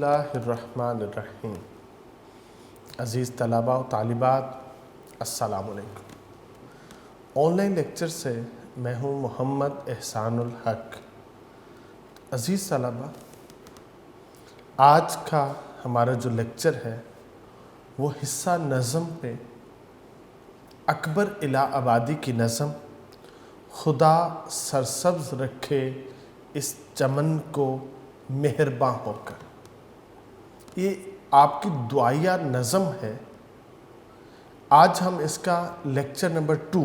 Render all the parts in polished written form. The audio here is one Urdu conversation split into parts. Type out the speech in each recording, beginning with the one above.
اللہ الرحمن الرحیم۔ عزیز طلباء و طالبات، السلام علیکم۔ آن لائن لیکچر سے میں ہوں محمد احسان الحق۔ عزیز طلباء، آج کا ہمارا جو لیکچر ہے وہ حصہ نظم پہ اکبر الہ آبادی کی نظم خدا سرسبز رکھے اس چمن کو مہرباں ہو کر، یہ آپ کی دعائیہ نظم ہے۔ آج ہم اس کا لیکچر نمبر 2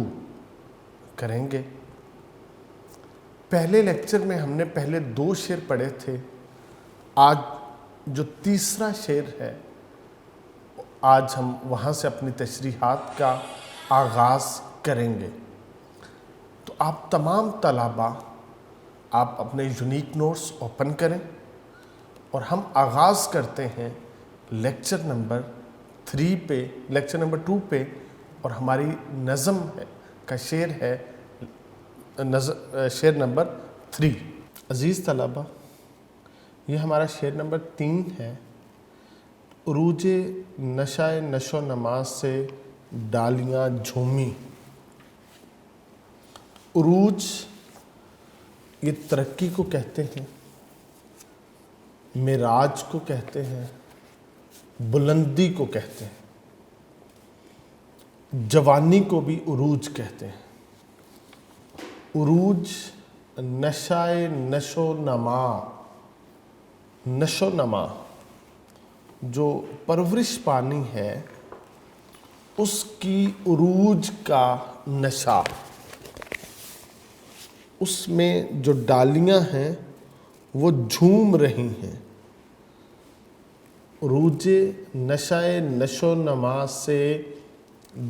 کریں گے۔ پہلے لیکچر میں ہم نے پہلے 2 شعر پڑھے تھے۔ آج جو تیسرا شعر ہے، آج ہم وہاں سے اپنی تشریحات کا آغاز کریں گے۔ تو آپ تمام طلباء، آپ اپنے یونیک نوٹس اوپن کریں اور ہم آغاز کرتے ہیں لیکچر نمبر 3 پہ، لیکچر نمبر 2 پہ، اور ہماری نظم کا شعر ہے شعر نمبر 3۔ عزیز طلباء، یہ ہمارا شعر نمبر 3 ہے۔ عروج نشہ نشو نما سے ڈالیاں جھومی۔ عروج یہ ترقی کو کہتے ہیں، معراج کو کہتے ہیں، بلندی کو کہتے ہیں، جوانی کو بھی عروج کہتے ہیں۔ عروج نشہ نشو نما، نشو نما جو پرورش پانی ہے اس کی عروج کا نشہ، اس میں جو ڈالیاں ہیں وہ جھوم رہی ہیں۔ عروج نشہ نشو نما سے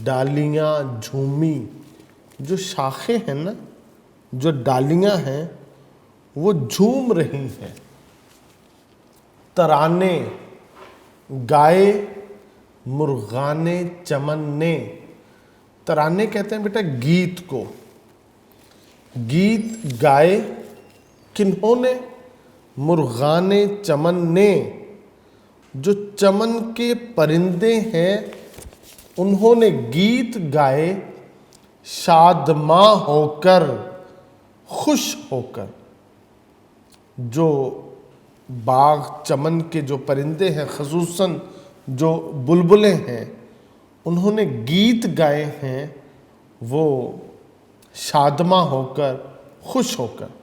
ڈالیاں جھومی، جو شاخیں ہیں نا، جو ڈالیاں ہیں وہ جھوم رہی ہیں۔ ترانے گائے مرغان چمن نے، ترانے کہتے ہیں بیٹا گیت کو۔ گیت گائے کنہوں نے؟ مرغان چمن نے، جو چمن کے پرندے ہیں انہوں نے گیت گائے شادماں ہو کر، خوش ہو کر۔ جو باغ چمن کے جو پرندے ہیں، خصوصاً جو بلبلیں ہیں، انہوں نے گیت گائے ہیں وہ شادماں ہو کر، خوش ہو کر۔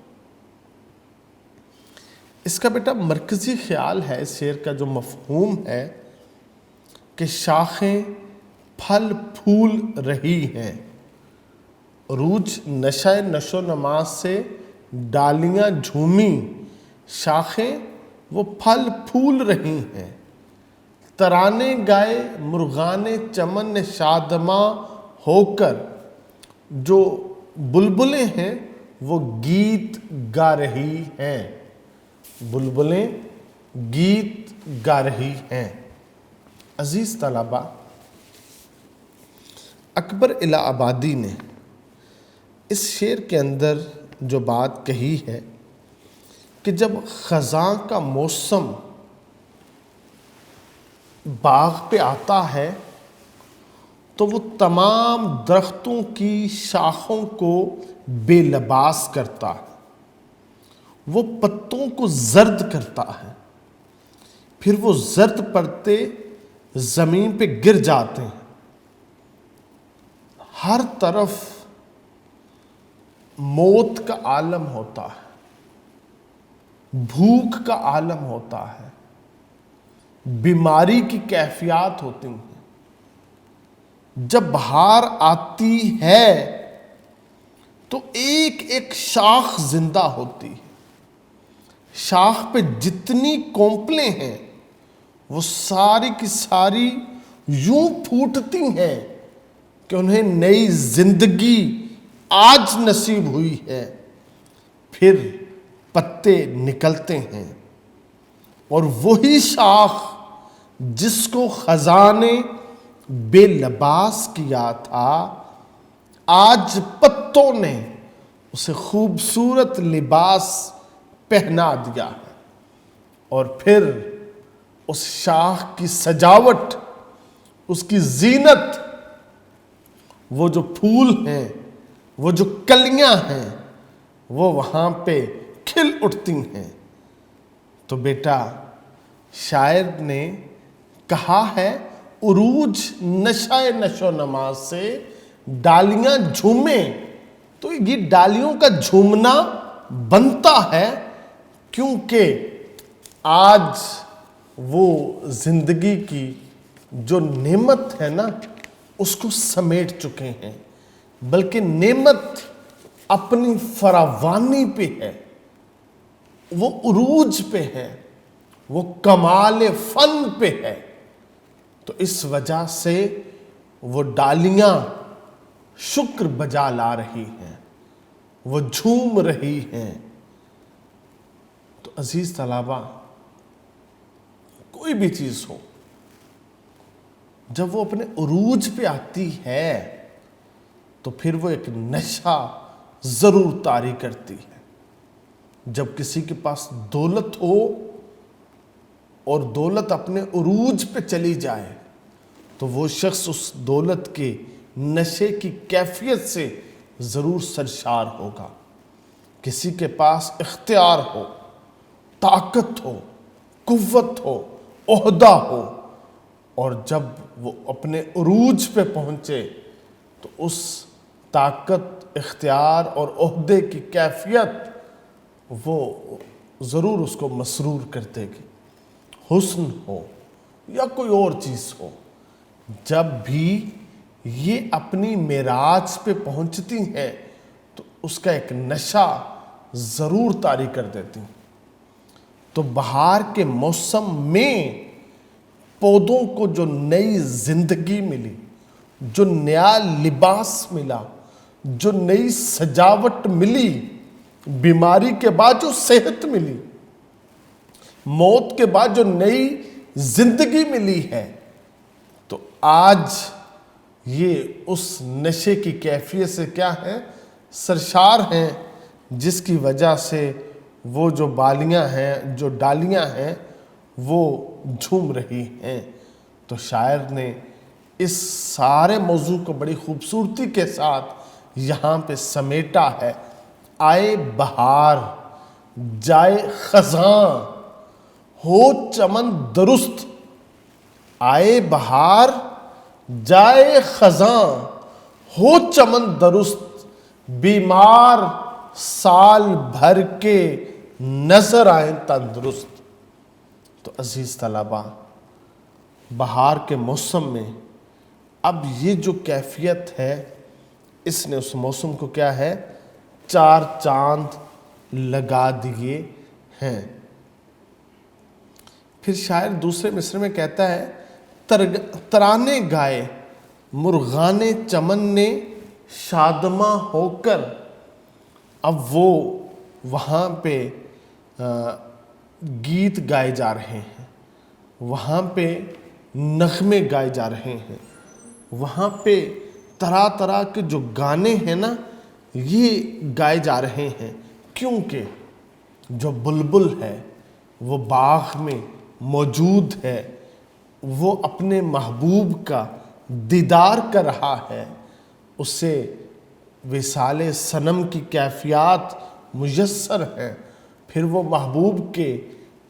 اس کا بیٹا مرکزی خیال ہے، اس شعر کا جو مفہوم ہے کہ شاخیں پھل پھول رہی ہیں۔ عروج نشہ نشو نما سے ڈالیاں جھومی، شاخیں وہ پھل پھول رہی ہیں۔ ترانے گائے مرغان چمن نے شادماں ہو کر، جو بلبلیں ہیں وہ گیت گا رہی ہیں، بلبلیں گیت گا رہی ہیں۔ عزیز طلباء، اکبر الہ آبادی نے اس شعر کے اندر جو بات کہی ہے کہ جب خزاں کا موسم باغ پہ آتا ہے تو وہ تمام درختوں کی شاخوں کو بے لباس کرتا ہے، وہ پتوں کو زرد کرتا ہے، پھر وہ زرد پتے زمین پہ گر جاتے ہیں۔ ہر طرف موت کا عالم ہوتا ہے، بھوک کا عالم ہوتا ہے، بیماری کی کیفیات ہوتی ہیں۔ جب بہار آتی ہے تو ایک ایک شاخ زندہ ہوتی ہے، شاخ پہ جتنی کونپلیں ہیں وہ ساری کی ساری یوں پھوٹتی ہیں کہ انہیں نئی زندگی آج نصیب ہوئی ہے۔ پھر پتے نکلتے ہیں اور وہی شاخ جس کو خزاں نے بے لباس کیا تھا، آج پتوں نے اسے خوبصورت لباس پہنا دیا ہے، اور پھر اس شاخ کی سجاوٹ، اس کی زینت، وہ جو پھول ہیں، وہ جو کلیاں ہیں، وہ وہاں پہ کھل اٹھتی ہیں۔ تو بیٹا شاعر نے کہا ہے عروج نشہ نشو نما سے ڈالیاں جھومیں، تو یہ ڈالیوں کا جھومنا بنتا ہے کیونکہ آج وہ زندگی کی جو نعمت ہے نا اس کو سمیٹ چکے ہیں، بلکہ نعمت اپنی فراوانی پہ ہے، وہ عروج پہ ہے، وہ کمال فن پہ ہے۔ تو اس وجہ سے وہ ڈالیاں شکر بجا لا رہی ہیں، وہ جھوم رہی ہیں۔ تو عزیز طلباء، کوئی بھی چیز ہو جب وہ اپنے عروج پہ آتی ہے تو پھر وہ ایک نشہ ضرور طاری کرتی ہے۔ جب کسی کے پاس دولت ہو اور دولت اپنے عروج پہ چلی جائے تو وہ شخص اس دولت کے نشے کی کیفیت سے ضرور سرشار ہوگا۔ کسی کے پاس اختیار ہو، طاقت ہو، قوت ہو، عہدہ ہو، اور جب وہ اپنے عروج پہ پہنچے تو اس طاقت، اختیار اور عہدے کی کیفیت وہ ضرور اس کو مسرور کر دے گی۔ حسن ہو یا کوئی اور چیز ہو، جب بھی یہ اپنی معراج پہ پہنچتی ہیں تو اس کا ایک نشہ ضرور طاری کر دیتی ہیں۔ تو بہار کے موسم میں پودوں کو جو نئی زندگی ملی، جو نیا لباس ملا، جو نئی سجاوٹ ملی، بیماری کے بعد جو صحت ملی، موت کے بعد جو نئی زندگی ملی ہے، تو آج یہ اس نشے کی کیفیت سے کیا ہے؟ سرشار ہیں، جس کی وجہ سے وہ جو بالیاں ہیں، جو ڈالیاں ہیں، وہ جھوم رہی ہیں۔ تو شاعر نے اس سارے موضوع کو بڑی خوبصورتی کے ساتھ یہاں پہ سمیٹا ہے۔ آئے بہار جائے خزاں ہو چمن درست، آئے بہار جائے خزاں ہو چمن درست، بیمار سال بھر کے نظر آئیں تندرست۔ تو عزیز طلباء، بہار کے موسم میں اب یہ جو کیفیت ہے، اس نے اس موسم کو کیا ہے؟ چار چاند لگا دیے ہیں۔ پھر شاعر دوسرے مصرع میں کہتا ہے ترانے گائے مرغان چمن نے شادماں ہو کر۔ اب وہ وہاں پہ گیت گائے جا رہے ہیں، وہاں پہ نغمے گائے جا رہے ہیں، وہاں پہ طرح طرح کے جو گانے ہیں نا یہ گائے جا رہے ہیں، کیونکہ جو بلبل ہے وہ باغ میں موجود ہے، وہ اپنے محبوب کا دیدار کر رہا ہے، اسے وصال صنم کی کیفیات میسر ہیں۔ پھر وہ محبوب کے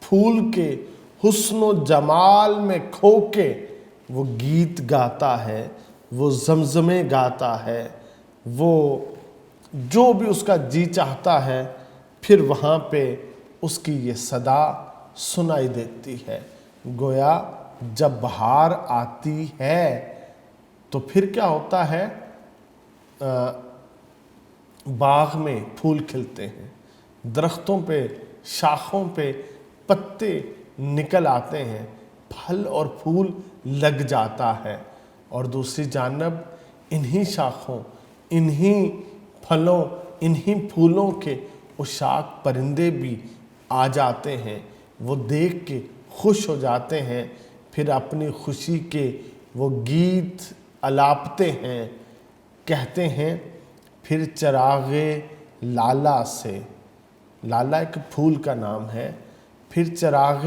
پھول کے حسن و جمال میں کھو کے وہ گیت گاتا ہے، وہ زمزمے گاتا ہے، وہ جو بھی اس کا جی چاہتا ہے، پھر وہاں پہ اس کی یہ صدا سنائی دیتی ہے۔ گویا جب بہار آتی ہے تو پھر کیا ہوتا ہے؟ باغ میں پھول کھلتے ہیں، درختوں پہ، شاخوں پہ پتے نکل آتے ہیں، پھل اور پھول لگ جاتا ہے، اور دوسری جانب انہی شاخوں، انہی پھلوں، انہی پھولوں کے عشاق پرندے بھی آ جاتے ہیں، وہ دیکھ کے خوش ہو جاتے ہیں، پھر اپنی خوشی کے وہ گیت الاپتے ہیں، کہتے ہیں پھر چراغ لالا سے، لالا ایک پھول کا نام ہے، پھر چراغ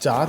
4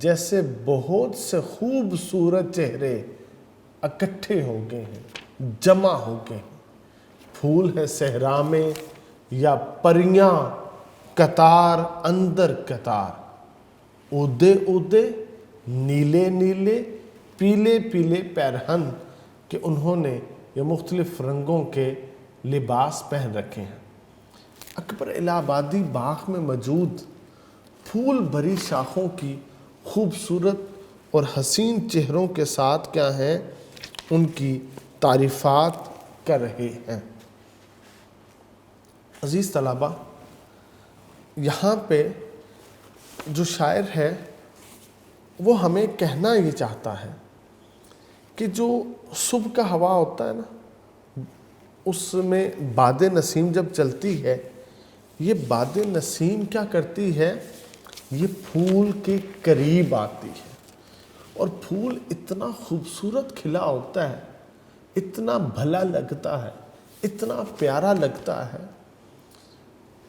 جیسے بہت سے خوبصورت چہرے اکٹھے ہو گئے ہیں، جمع ہو گئے ہیں۔ پھول ہے صحرا میں یا پریاں قطار اندر قطار، اودے اودے نیلے نیلے پیلے پیلے پیرہن کہ انہوں نے یہ مختلف رنگوں کے لباس پہن رکھے ہیں۔ اکبر الہ آبادی باغ میں موجود پھول بھری شاخوں کی خوبصورت اور حسین چہروں کے ساتھ کیا ہیں، ان کی تعریفات کر رہے ہیں۔ عزیز طلبہ، یہاں پہ جو شاعر ہے وہ ہمیں کہنا یہ چاہتا ہے کہ جو صبح کا ہوا ہوتا ہے نا، اس میں باد نسیم جب چلتی ہے، یہ باد نسیم کیا کرتی ہے، یہ پھول کے قریب آتی ہے اور پھول اتنا خوبصورت کھلا ہوتا ہے، اتنا بھلا لگتا ہے، اتنا پیارا لگتا ہے۔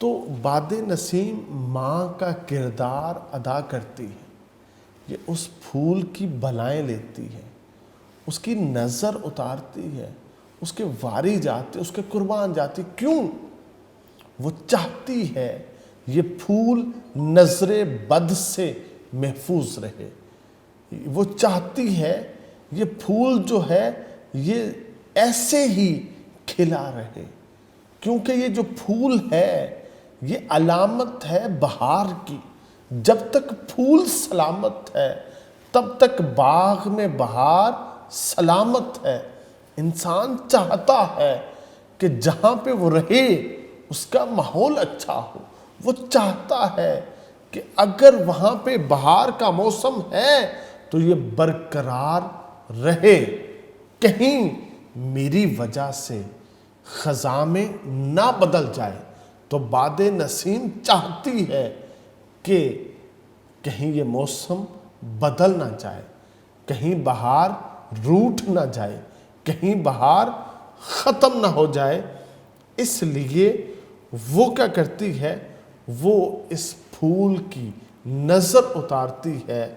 تو باد نسیم ماں کا کردار ادا کرتی ہے، یہ اس پھول کی بلائیں لیتی ہے، اس کی نظر اتارتی ہے، اس کے واری جاتی، اس کے قربان جاتی۔ کیوں؟ وہ چاہتی ہے یہ پھول نظر بد سے محفوظ رہے، وہ چاہتی ہے یہ پھول جو ہے یہ ایسے ہی کھلا رہے، کیونکہ یہ جو پھول ہے یہ علامت ہے بہار کی۔ جب تک پھول سلامت ہے تب تک باغ میں بہار سلامت ہے۔ انسان چاہتا ہے کہ جہاں پہ وہ رہے اس کا ماحول اچھا ہو، وہ چاہتا ہے کہ اگر وہاں پہ بہار کا موسم ہے تو یہ برقرار رہے، کہیں میری وجہ سے خزاں میں نہ بدل جائے۔ تو باد نسیم چاہتی ہے کہ کہیں یہ موسم بدل نہ جائے، کہیں بہار روٹھ نہ جائے، کہیں بہار ختم نہ ہو جائے۔ اس لیے وہ کیا کرتی ہے، وہ اس پھول کی نظر اتارتی ہے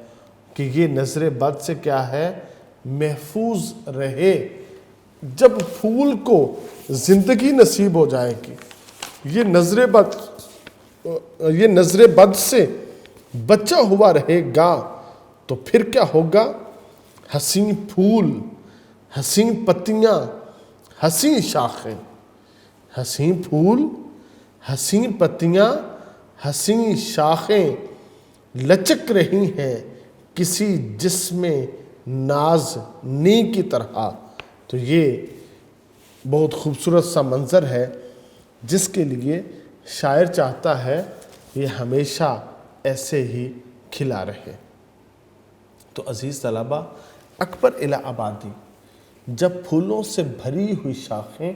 کہ یہ نظر بد سے کیا ہے، محفوظ رہے۔ جب پھول کو زندگی نصیب ہو جائے گی، یہ نظر بد سے بچا ہوا رہے گا، تو پھر کیا ہوگا، حسین پھول، حسین پتیاں، حسین شاخیں، حسین پھول، حسین پتیاں، حسین شاخیں لچک رہی ہیں کسی جسم نازنی کی طرح۔ تو یہ بہت خوبصورت سا منظر ہے جس کے لیے شاعر چاہتا ہے یہ ہمیشہ ایسے ہی کھلا رہے۔ تو عزیز طلبہ، اکبر الہ آبادی جب پھولوں سے بھری ہوئی شاخیں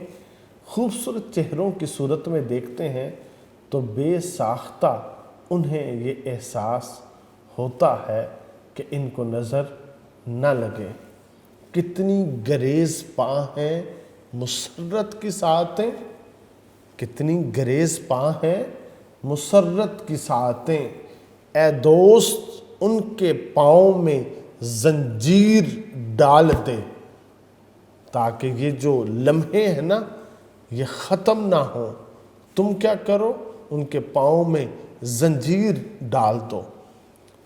خوبصورت چہروں کی صورت میں دیکھتے ہیں تو بے ساختہ انہیں یہ احساس ہوتا ہے کہ ان کو نظر نہ لگے۔ کتنی گریز پاں ہیں مسرت کی ساعتیں، کتنی گریز پاں ہیں مسرت کی ساعتیں، اے دوست ان کے پاؤں میں زنجیر ڈال دے، تاکہ یہ جو لمحے ہیں نا یہ ختم نہ ہوں۔ تم کیا کرو، ان کے پاؤں میں زنجیر ڈال دو۔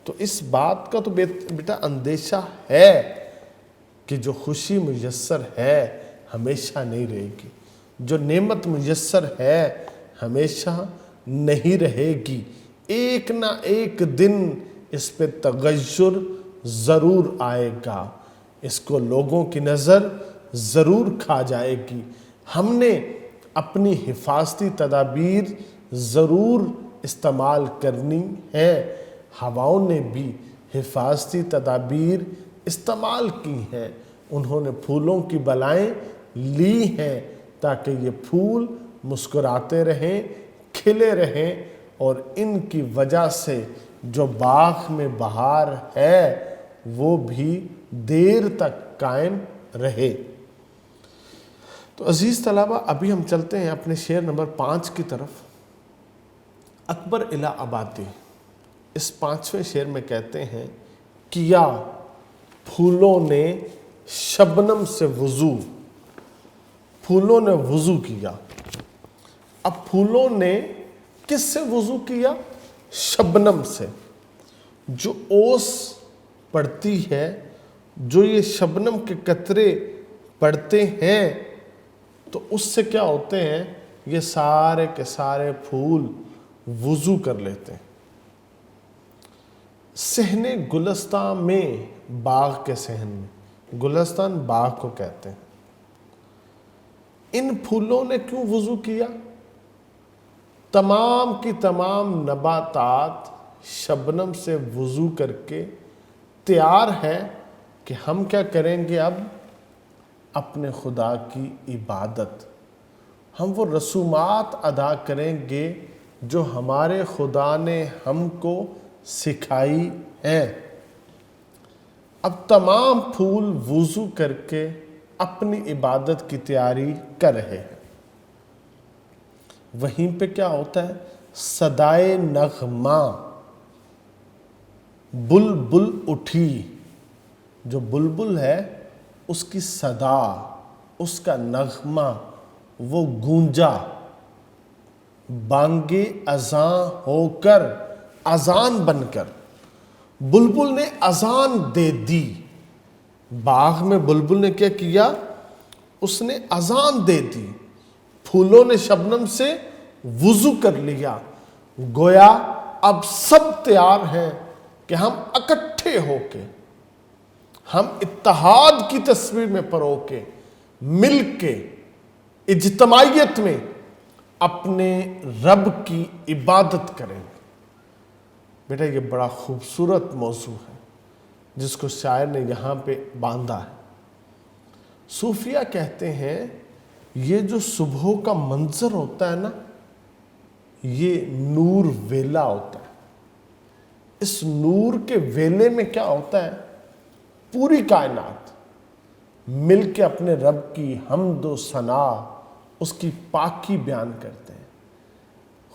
تو اس بات کا تو بیٹا اندیشہ ہے کہ جو خوشی میسر ہے ہمیشہ نہیں رہے گی، جو نعمت میسر ہے ہمیشہ نہیں رہے گی، ایک نہ ایک دن اس پہ تغیر ضرور آئے گا، اس کو لوگوں کی نظر ضرور کھا جائے گی۔ ہم نے اپنی حفاظتی تدابیر ضرور استعمال کرنی ہے۔ ہواؤں نے بھی حفاظتی تدابیر استعمال کی ہیں، انہوں نے پھولوں کی بلائیں لی ہیں تاکہ یہ پھول مسکراتے رہیں، کھلے رہیں، اور ان کی وجہ سے جو باغ میں بہار ہے وہ بھی دیر تک قائم رہے۔ تو عزیز طلبہ، ابھی ہم چلتے ہیں اپنے شعر نمبر 5 کی طرف۔ اکبر الہ آبادی اس 5ویں شعر میں کہتے ہیں کیا پھولوں نے شبنم سے وضو، پھولوں نے وضو کیا۔ اب پھولوں نے کس سے وضو کیا؟ شبنم سے۔ جو اوس پڑتی ہے، جو یہ شبنم کے قطرے پڑتے ہیں، تو اس سے کیا ہوتے ہیں؟ یہ سارے کے سارے پھول وضو کر لیتے ہیں۔ صحن گلستان میں، باغ کے صحن میں، گلستان باغ کو کہتے ہیں، ان پھولوں نے کیوں وضو کیا؟ تمام کی تمام نباتات شبنم سے وضو کر کے تیار ہے کہ ہم کیا کریں گے؟ اب اپنے خدا کی عبادت، ہم وہ رسومات ادا کریں گے جو ہمارے خدا نے ہم کو سکھائی ہیں۔ اب تمام پھول وضو کر کے اپنی عبادت کی تیاری کر رہے ہیں۔ وہیں پہ کیا ہوتا ہے؟ صدائے نغمہ، بلبل اٹھی۔ جو بلبل ہے اس کی صدا، اس کا نغمہ وہ گونجا، بانگے اذاں ہو کر، اذان بن کر بلبل نے اذان دے دی۔ باغ میں بلبل نے کیا کیا؟ اس نے اذان دے دی۔ پھولوں نے شبنم سے وضو کر لیا۔ گویا اب سب تیار ہیں کہ ہم اکٹھے ہو کے، ہم اتحاد کی تصویر میں پرو کے، مل کے، اجتماعیت میں اپنے رب کی عبادت کریں۔ بیٹا یہ بڑا خوبصورت موضوع ہے جس کو شاعر نے یہاں پہ باندھا ہے۔ صوفیہ کہتے ہیں یہ جو صبح کا منظر ہوتا ہے نا، یہ نور ویلا ہوتا ہے۔ اس نور کے ویلے میں کیا ہوتا ہے؟ پوری کائنات مل کے اپنے رب کی حمد و ثنا، اس کی پاکی بیان کرتے ہیں۔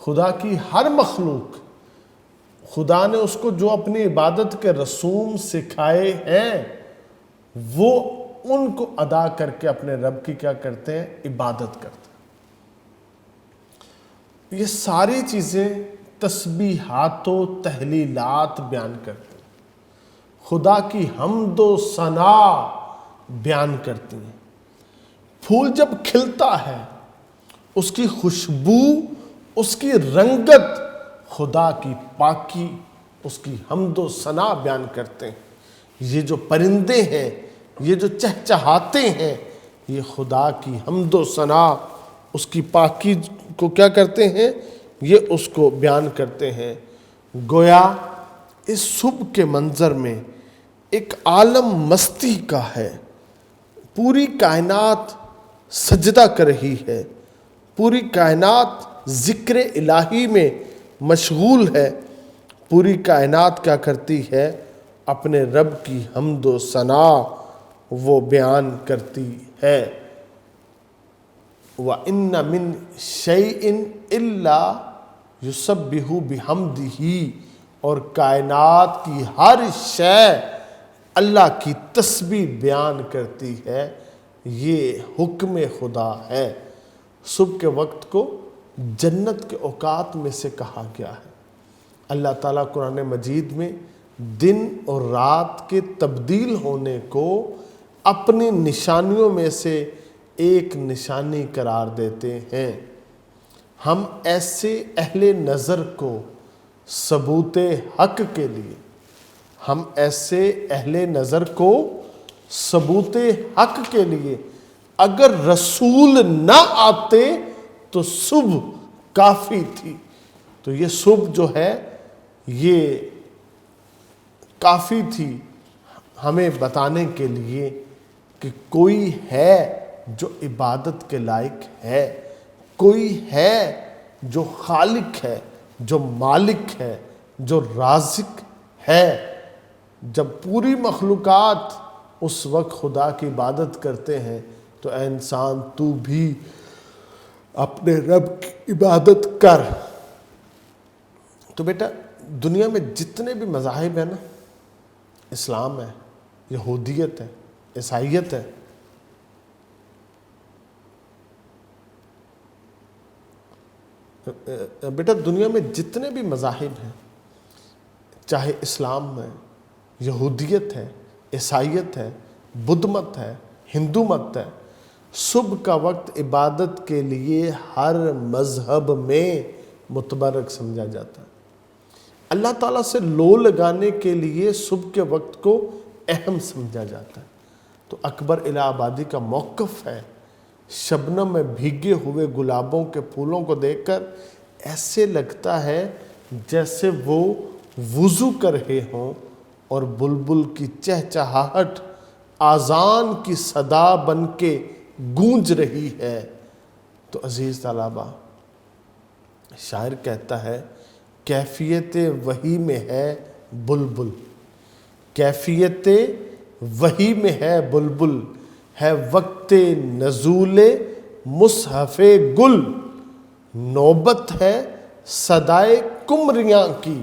خدا کی ہر مخلوق، خدا نے اس کو جو اپنی عبادت کے رسوم سکھائے ہیں، وہ ان کو ادا کر کے اپنے رب کی کیا کرتے ہیں؟ عبادت کرتے ہیں۔ یہ ساری چیزیں تسبیحات و تحلیلات بیان کرتے ہیں، خدا کی حمد و ثنا بیان کرتی ہیں۔ پھول جب کھلتا ہے، اس کی خوشبو، اس کی رنگت خدا کی پاکی، اس کی حمد و ثنا بیان کرتے ہیں۔ یہ جو پرندے ہیں، یہ جو چہچہاتے ہیں، یہ خدا کی حمد و ثنا، اس کی پاکی کو کیا کرتے ہیں؟ یہ اس کو بیان کرتے ہیں۔ گویا اس صبح کے منظر میں ایک عالم مستی کا ہے۔ پوری کائنات سجدہ کر رہی ہے، پوری کائنات ذکر الہی میں مشغول ہے، پوری کائنات کیا کرتی ہے؟ اپنے رب کی حمد و ثنا وہ بیان کرتی ہے۔ وَإِنَّ مِن شَيْءٍ إِلَّا يُسَبِّحُ بِحَمْدِهِ، اور کائنات کی ہر شے اللہ کی تسبیح بیان کرتی ہے۔ یہ حکم خدا ہے۔ صبح کے وقت کو جنت کے اوقات میں سے کہا گیا ہے۔ اللہ تعالیٰ قرآن مجید میں دن اور رات کے تبدیل ہونے کو اپنی نشانیوں میں سے ایک نشانی قرار دیتے ہیں۔ ہم ایسے اہل نظر کو ثبوت حق کے لیے، ہم ایسے اہل نظر کو ثبوت حق کے لیے، اگر رسول نہ آتے تو صبح کافی تھی۔ تو یہ صبح جو ہے یہ کافی تھی ہمیں بتانے کے لیے کہ کوئی ہے جو عبادت کے لائق ہے، کوئی ہے جو خالق ہے، جو مالک ہے، جو رازق ہے۔ جب پوری مخلوقات اس وقت خدا کی عبادت کرتے ہیں تو اے انسان تو بھی اپنے رب کی عبادت کر۔ تو بیٹا دنیا میں جتنے بھی مذاہب ہیں نا، اسلام ہے، یہودیت ہے، عیسائیت ہے۔ بیٹا دنیا میں جتنے بھی مذاہب ہیں، چاہے اسلام ہے، یہودیت ہے، عیسائیت ہے، بدھ مت ہے، ہندو مت ہے، صبح کا وقت عبادت کے لیے ہر مذہب میں متبرک سمجھا جاتا ہے۔ اللہ تعالیٰ سے لو لگانے کے لیے صبح کے وقت کو اہم سمجھا جاتا ہے۔ تو اکبر الہ آبادی کا موقف ہے، شبنم میں بھیگے ہوئے گلابوں کے پھولوں کو دیکھ کر ایسے لگتا ہے جیسے وہ وضو کر رہے ہوں اور بلبل کی چہچہاہٹ آذان کی صدا بن کے گونج رہی ہے۔ تو عزیز طلباء، شاعر کہتا ہے کیفیت وحی میں ہے بلبل، کیفیت وحی میں ہے بلبل، ہے وقت نزول مصحف گل، نوبت ہے صدائے کمریاں کی،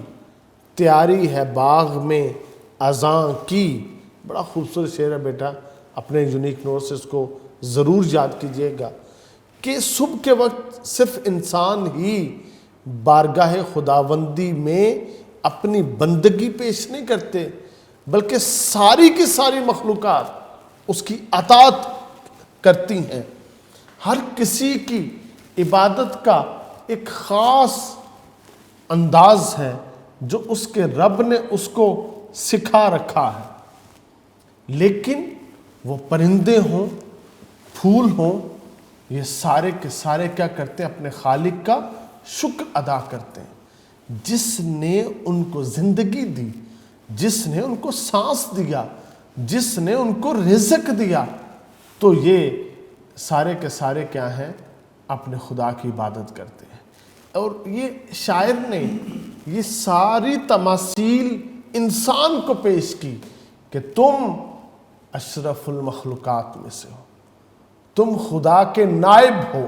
تیاری ہے باغ میں اذاں کی۔ بڑا خوبصورت شعر ہے بیٹا، اپنے یونیک نوٹ سے اس کو ضرور یاد کیجئے گا کہ صبح کے وقت صرف انسان ہی بارگاہ خداوندی میں اپنی بندگی پیش نہیں کرتے، بلکہ ساری کی ساری مخلوقات اس کی اطاعت کرتی ہیں۔ ہر کسی کی عبادت کا ایک خاص انداز ہے جو اس کے رب نے اس کو سکھا رکھا ہے، لیکن وہ پرندے ہوں، پھول ہوں، یہ سارے کے سارے کیا کرتے ہیں؟ اپنے خالق کا شکر ادا کرتے ہیں، جس نے ان کو زندگی دی، جس نے ان کو سانس دیا، جس نے ان کو رزق دیا۔ تو یہ سارے کے سارے کیا ہیں؟ اپنے خدا کی عبادت کرتے ہیں۔ اور یہ شاعر نے یہ ساری تماثیل انسان کو پیش کی کہ تم اشرف المخلوقات میں سے ہو، تم خدا کے نائب ہو،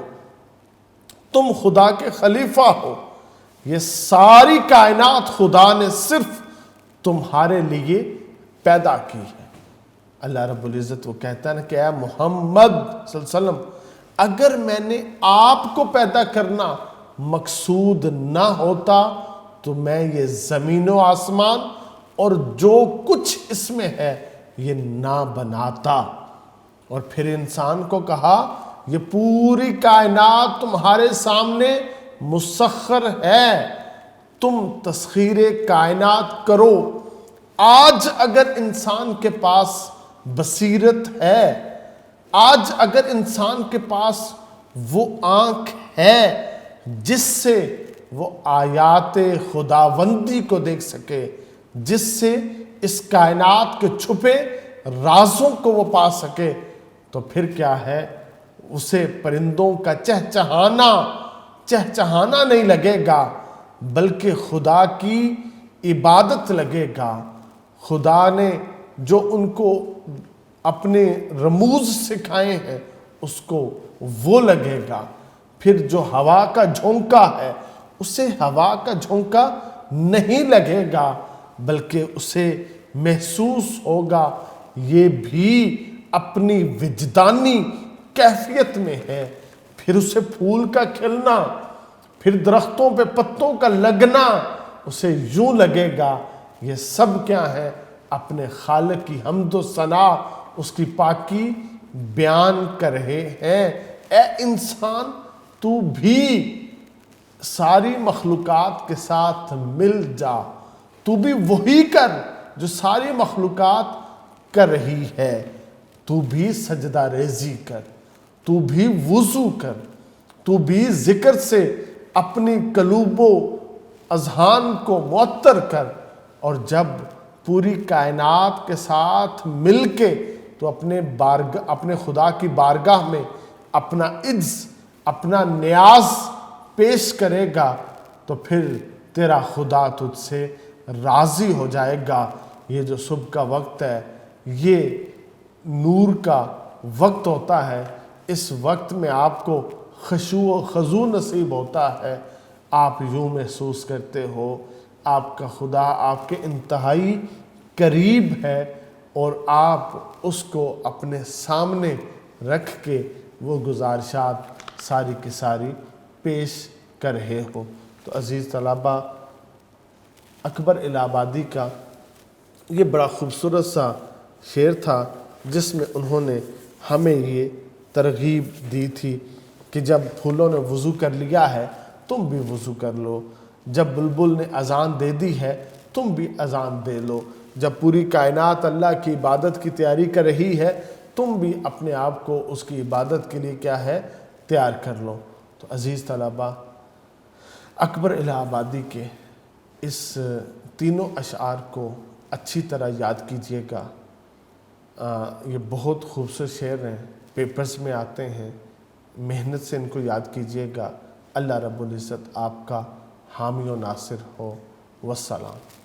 تم خدا کے خلیفہ ہو، یہ ساری کائنات خدا نے صرف تمہارے لیے پیدا کی ہے۔ اللہ رب العزت وہ کہتا ہے نا کہ اے محمد صلی اللہ علیہ وسلم، اگر میں نے آپ کو پیدا کرنا مقصود نہ ہوتا تو میں یہ زمین و آسمان اور جو کچھ اس میں ہے یہ نہ بناتا۔ اور پھر انسان کو کہا یہ پوری کائنات تمہارے سامنے مسخر ہے، تم تسخیر کائنات کرو۔ آج اگر انسان کے پاس بصیرت ہے، آج اگر انسان کے پاس وہ آنکھ ہے جس سے وہ آیات خداوندی کو دیکھ سکے، جس سے اس کائنات کے چھپے رازوں کو وہ پا سکے، تو پھر کیا ہے؟ اسے پرندوں کا چہچہانا نہیں لگے گا، بلکہ خدا کی عبادت لگے گا۔ خدا نے جو ان کو اپنے رموز سکھائے ہیں اس کو وہ لگے گا۔ پھر جو ہوا کا جھونکا ہے اسے ہوا کا جھونکا نہیں لگے گا، بلکہ اسے محسوس ہوگا یہ بھی اپنی وجدانی کیفیت میں ہے۔ پھر اسے پھول کا کھلنا، پھر درختوں پہ پتوں کا لگنا، اسے یوں لگے گا یہ سب کیا ہے؟ اپنے خالق کی حمد و ثنا، اس کی پاکی بیان کر رہے ہیں۔ اے انسان، تو بھی ساری مخلوقات کے ساتھ مل جا، تو بھی وہی کر جو ساری مخلوقات کر رہی ہے، تو بھی سجدہ ریزی کر، تو بھی وضو کر، تو بھی ذکر سے اپنی قلوب و اذہان کو معطر کر، اور جب پوری کائنات کے ساتھ مل کے تو اپنے خدا کی بارگاہ میں اپنا عجز، اپنا نیاز پیش کرے گا تو پھر تیرا خدا تجھ سے راضی ہو جائے گا۔ یہ جو صبح کا وقت ہے یہ نور کا وقت ہوتا ہے، اس وقت میں آپ کو خشوع و خضوع نصیب ہوتا ہے۔ آپ یوں محسوس کرتے ہو آپ کا خدا آپ کے انتہائی قریب ہے اور آپ اس کو اپنے سامنے رکھ کے وہ گزارشات ساری کی ساری پیش کر رہے ہو۔ تو عزیز طلباء، اکبر الہ آبادی کا یہ بڑا خوبصورت سا شعر تھا جس میں انہوں نے ہمیں یہ ترغیب دی تھی کہ جب پھولوں نے وضو کر لیا ہے تم بھی وضو کر لو، جب بلبل نے اذان دے دی ہے تم بھی اذان دے لو، جب پوری کائنات اللہ کی عبادت کی تیاری کر رہی ہے تم بھی اپنے آپ کو اس کی عبادت کے لیے کیا ہے تیار کر لو۔ تو عزیز طلباء، اکبر الہ آبادی کے اس تینوں اشعار کو اچھی طرح یاد کیجئے گا۔ یہ بہت خوبصورت شعر ہیں، پیپرز میں آتے ہیں، محنت سے ان کو یاد کیجئے گا۔ اللہ رب العزت آپ کا حامی و ناصر ہو۔ والسلام۔